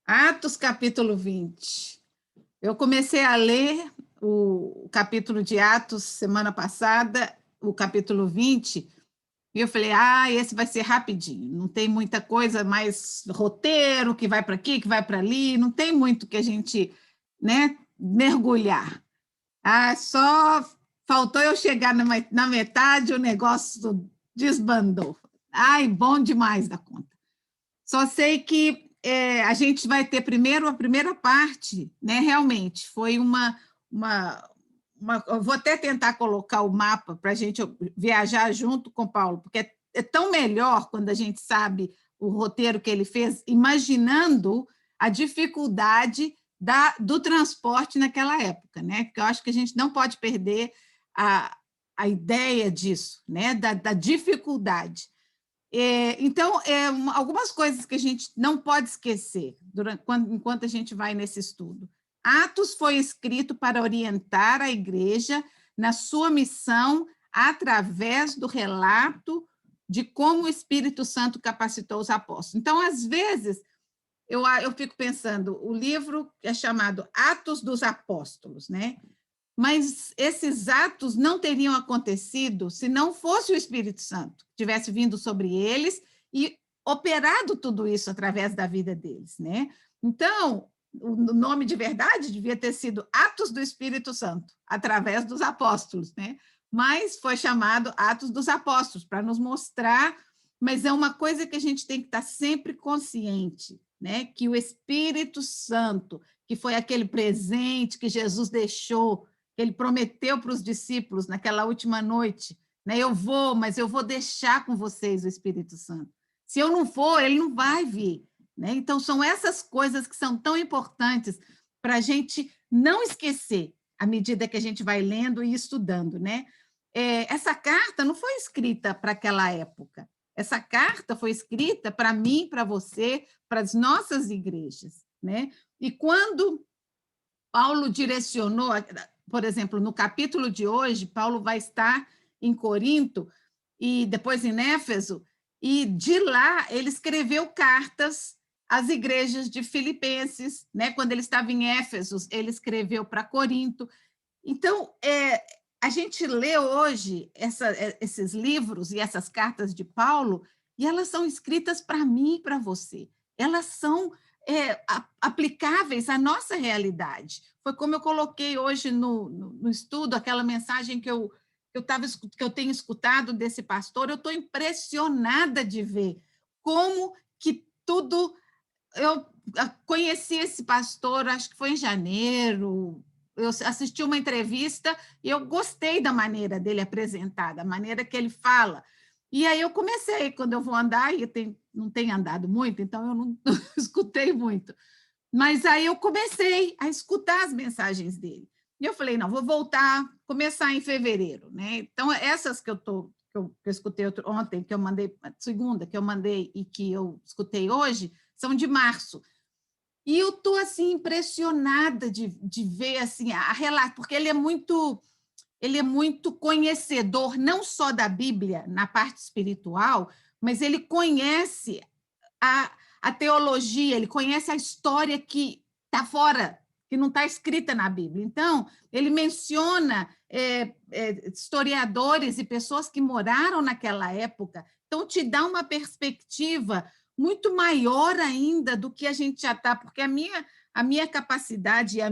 Atos, capítulo 20. Eu comecei a ler o capítulo de Atos semana passada, o capítulo 20, e eu falei, esse vai ser rapidinho, não tem muita coisa, mais roteiro, que vai para aqui, que vai para ali, não tem muito que a gente, né, mergulhar. Só faltou eu chegar na metade, o negócio desbandou. Bom demais da conta. Só sei que a gente vai ter primeiro a primeira parte, né? Realmente foi eu vou até tentar colocar o mapa para a gente viajar junto com o Paulo, porque é tão melhor quando a gente sabe o roteiro que ele fez, imaginando a dificuldade do transporte naquela época, né? Porque eu acho que a gente não pode perder a ideia disso, né? Da dificuldade. Então, algumas coisas que a gente não pode esquecer enquanto a gente vai nesse estudo. Atos foi escrito para orientar a igreja na sua missão através do relato de como o Espírito Santo capacitou os apóstolos. Então, às vezes, eu fico pensando, o livro é chamado Atos dos Apóstolos, né? Mas esses atos não teriam acontecido se não fosse o Espírito Santo que tivesse vindo sobre eles e operado tudo isso através da vida deles, né? Então, o nome de verdade devia ter sido Atos do Espírito Santo, através dos apóstolos, né? Mas foi chamado Atos dos Apóstolos, para nos mostrar, mas é uma coisa que a gente tem que estar sempre consciente, né? Que o Espírito Santo, que foi aquele presente que Jesus deixou, que ele prometeu para os discípulos naquela última noite, né? Eu vou, mas eu vou deixar com vocês o Espírito Santo. Se eu não for, ele não vai vir, né? Então, são essas coisas que são tão importantes para a gente não esquecer à medida que a gente vai lendo e estudando, né? Essa carta não foi escrita para aquela época. Essa carta foi escrita para mim, para você, para as nossas igrejas, né? E quando Paulo direcionou, por exemplo, no capítulo de hoje, Paulo vai estar em Corinto e depois em Éfeso, e de lá ele escreveu cartas às igrejas de Filipenses, né? Quando ele estava em Éfeso, ele escreveu para Corinto. Então, a gente lê hoje esses livros e essas cartas de Paulo, e elas são escritas para mim e para você. Elas são aplicáveis à nossa realidade. Foi como eu coloquei hoje no estudo, aquela mensagem que eu tenho escutado desse pastor. Eu estou impressionada de ver como que tudo... Eu conheci esse pastor, acho que foi em janeiro. Eu assisti uma entrevista e eu gostei da maneira dele apresentar, da maneira que ele fala. E aí eu comecei, quando eu vou andar, e não tenho andado muito, então eu não escutei muito. Mas aí eu comecei a escutar as mensagens dele. E eu falei, não, vou voltar, começar em fevereiro, né? Então, essas que eu escutei ontem, que eu mandei, segunda, que eu mandei e que eu escutei hoje, são de março. E eu estou assim, impressionada de ver assim, a relato, porque ele é muito conhecedor, não só da Bíblia, na parte espiritual, mas ele conhece a teologia, ele conhece a história que está fora, que não está escrita na Bíblia. Então, ele menciona historiadores e pessoas que moraram naquela época. Então, te dá uma perspectiva muito maior ainda do que a gente já está, porque a minha capacidade e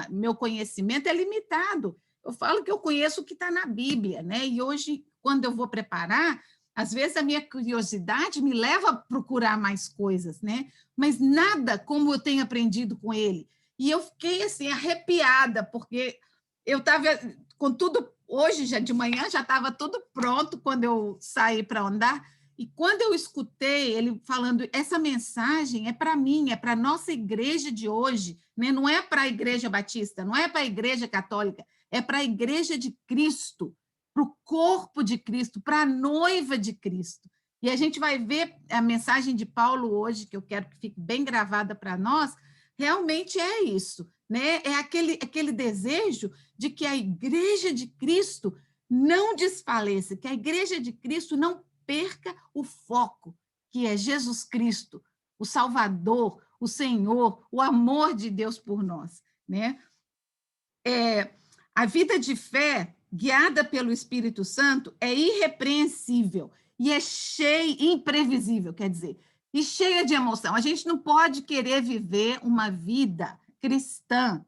meu conhecimento é limitado. Eu falo que eu conheço o que está na Bíblia, né? E hoje, quando eu vou preparar, às vezes a minha curiosidade me leva a procurar mais coisas, né? Mas nada como eu tenho aprendido com ele. E eu fiquei assim arrepiada, porque eu estava com tudo hoje já de manhã já estava tudo pronto quando eu saí para andar. E quando eu escutei ele falando, essa mensagem é para mim, é para a nossa igreja de hoje, né? Não é para a igreja batista, não é para a igreja católica, é para a igreja de Cristo, para o corpo de Cristo, para a noiva de Cristo. E a gente vai ver a mensagem de Paulo hoje, que eu quero que fique bem gravada para nós, realmente é isso, né? É aquele desejo de que a igreja de Cristo não desfaleça, que a igreja de Cristo não perca o foco, que é Jesus Cristo, o Salvador, o Senhor, o amor de Deus por nós, né? A vida de fé, guiada pelo Espírito Santo, é irrepreensível e é cheia, imprevisível, quer dizer, e cheia de emoção. A gente não pode querer viver uma vida cristã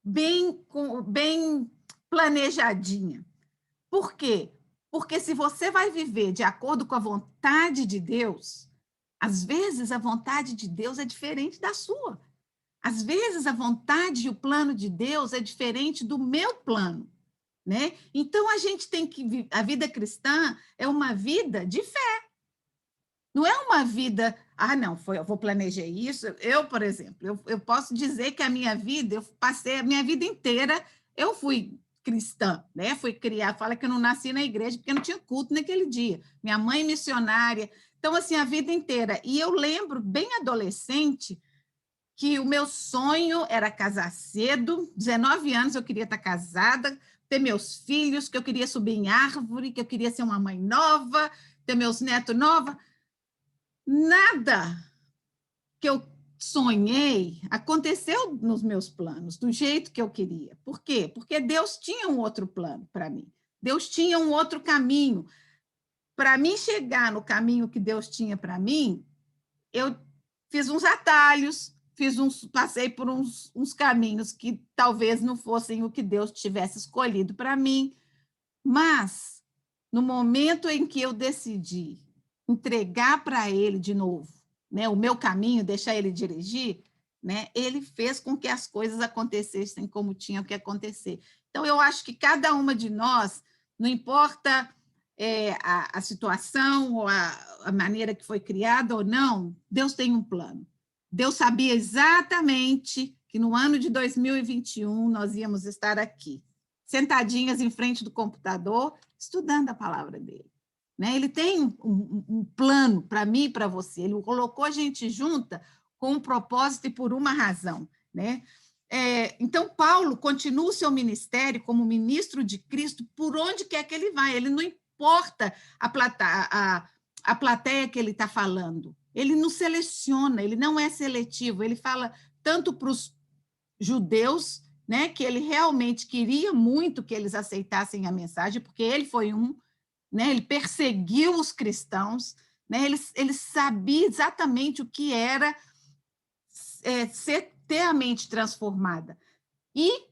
bem planejadinha. Por quê? Porque se você vai viver de acordo com a vontade de Deus, às vezes a vontade de Deus é diferente da sua. Às vezes a vontade e o plano de Deus é diferente do meu plano, né? Então a gente tem que a vida cristã é uma vida de fé. Não é uma vida, não, eu vou planejar isso. Eu, por exemplo, eu posso dizer que a minha vida, eu passei a minha vida inteira, eu fui cristã, né? Fui criar, fala que eu não nasci na igreja porque não tinha culto naquele dia. Minha mãe missionária. Então, assim, a vida inteira. E eu lembro, bem adolescente, que o meu sonho era casar cedo, 19 anos eu queria estar casada, ter meus filhos, que eu queria subir em árvore, que eu queria ser uma mãe nova, ter meus netos novos. Nada que eu sonhei aconteceu nos meus planos, do jeito que eu queria. Por quê? Porque Deus tinha um outro plano para mim. Deus tinha um outro caminho. Para mim chegar no caminho que Deus tinha para mim, eu fiz uns atalhos, passei por uns caminhos que talvez não fossem o que Deus tivesse escolhido para mim, mas no momento em que eu decidi entregar para Ele de novo, né, o meu caminho, deixar Ele dirigir, né, Ele fez com que as coisas acontecessem como tinham que acontecer. Então, eu acho que cada uma de nós, não importa a situação ou a maneira que foi criada ou não, Deus tem um plano. Deus sabia exatamente que no ano de 2021 nós íamos estar aqui, sentadinhas em frente do computador, estudando a palavra dele. Né? Ele tem um plano para mim e para você. Ele colocou a gente junta com um propósito e por uma razão. Né? Então, Paulo continua o seu ministério como ministro de Cristo por onde quer que ele vai. Ele não importa a plateia que ele está falando. Ele não seleciona, ele não é seletivo. Ele fala tanto para os judeus, né, que ele realmente queria muito que eles aceitassem a mensagem, porque ele foi né, ele perseguiu os cristãos, né, ele sabia exatamente o que era ter a mente transformada. E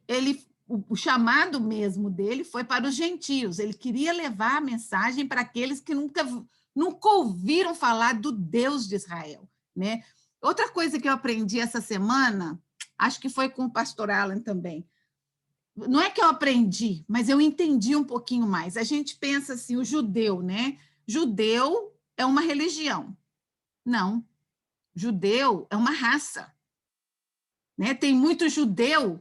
o chamado mesmo dele foi para os gentios, ele queria levar a mensagem para aqueles que nunca ouviram falar do Deus de Israel. Né? Outra coisa que eu aprendi essa semana, acho que foi com o pastor Alan também, não é que eu aprendi, mas eu entendi um pouquinho mais. A gente pensa assim, o judeu, né? Judeu é uma religião. Não. Judeu é uma raça. Né? Tem muito judeu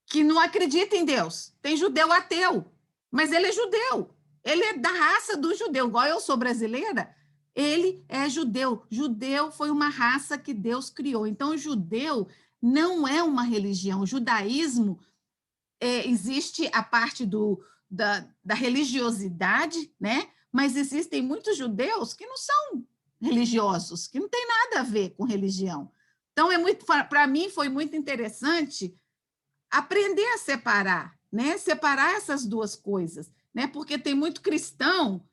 que não acredita em Deus. Tem judeu ateu, mas ele é judeu. Ele é da raça do judeu. Igual eu sou brasileira, ele é judeu. Judeu foi uma raça que Deus criou. Então, o judeu não é uma religião. O judaísmo existe a parte da religiosidade, né? Mas existem muitos judeus que não são religiosos, que não tem nada a ver com religião. Então, para mim, foi muito interessante aprender a separar, né? Separar essas duas coisas, né? Porque tem muito cristão,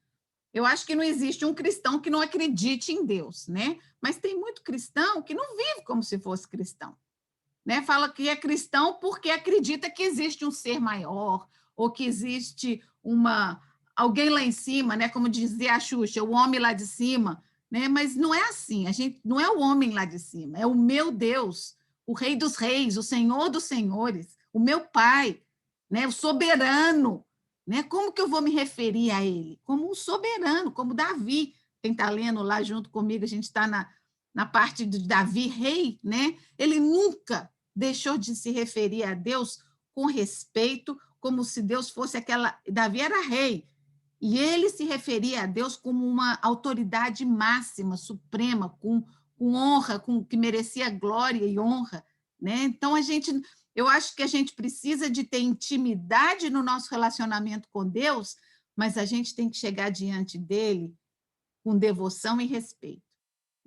eu acho que não existe um cristão que não acredite em Deus, né? Mas tem muito cristão que não vive como se fosse cristão. Né? Fala que é cristão porque acredita que existe um ser maior, ou que existe alguém lá em cima, né? Como dizia a Xuxa, o homem lá de cima, né? Mas não é assim, a gente não é o homem lá de cima, é o meu Deus, o Rei dos Reis, o Senhor dos Senhores, o meu Pai, né? O soberano. Né? Como que eu vou me referir a ele? Como um soberano, como Davi. Quem está lendo lá junto comigo, a gente está na parte de Davi, rei, né? Ele nunca deixou de se referir a Deus com respeito, como se Deus fosse aquela... Davi era rei, e ele se referia a Deus como uma autoridade máxima, suprema, com honra, que merecia glória e honra. Né? Então, eu acho que a gente precisa de ter intimidade no nosso relacionamento com Deus, mas a gente tem que chegar diante dele com devoção e respeito.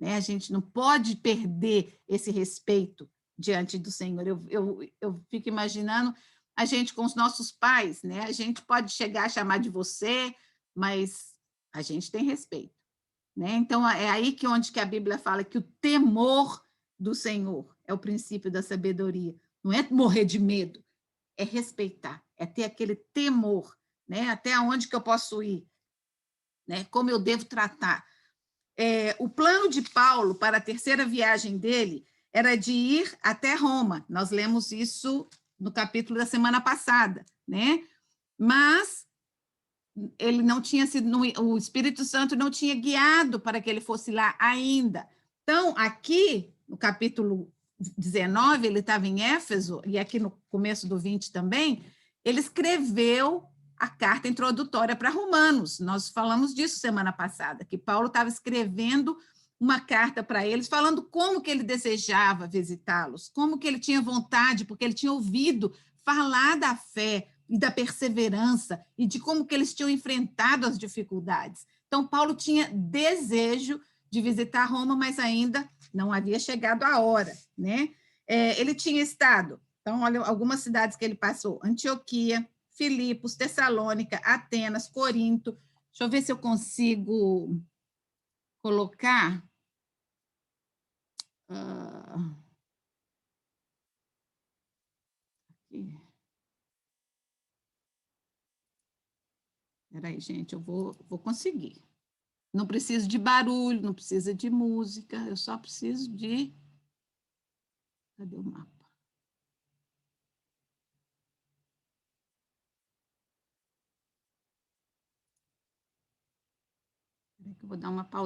né? A gente não pode perder esse respeito diante do Senhor. Eu fico imaginando a gente com os nossos pais, né? A gente pode chegar a chamar de você, mas a gente tem respeito, né? Então, é aí onde que a Bíblia fala que o temor do Senhor é o princípio da sabedoria. Não é morrer de medo, é respeitar, é ter aquele temor, né? Até onde que eu posso ir, né? Como eu devo tratar. O plano de Paulo para a terceira viagem dele era de ir até Roma. Nós lemos isso no capítulo da semana passada, né? Mas ele não tinha sido, o Espírito Santo não tinha guiado para que ele fosse lá ainda. Então, aqui, no capítulo 19, ele estava em Éfeso, e aqui no começo do 20 também, ele escreveu a carta introdutória para Romanos. Nós falamos disso semana passada, que Paulo estava escrevendo uma carta para eles, falando como que ele desejava visitá-los, como que ele tinha vontade, porque ele tinha ouvido falar da fé e da perseverança e de como que eles tinham enfrentado as dificuldades. Então, Paulo tinha desejo de visitar Roma, mas ainda não havia chegado a hora, né? Ele tinha estado, então, olha algumas cidades que ele passou: Antioquia, Filipos, Tessalônica, Atenas, Corinto. Deixa eu ver se eu consigo colocar. Aqui. Espera aí, gente, eu vou conseguir. Não preciso de barulho, não precisa de música, eu só preciso de. Cadê o mapa? Espera aí que eu vou dar uma pausa.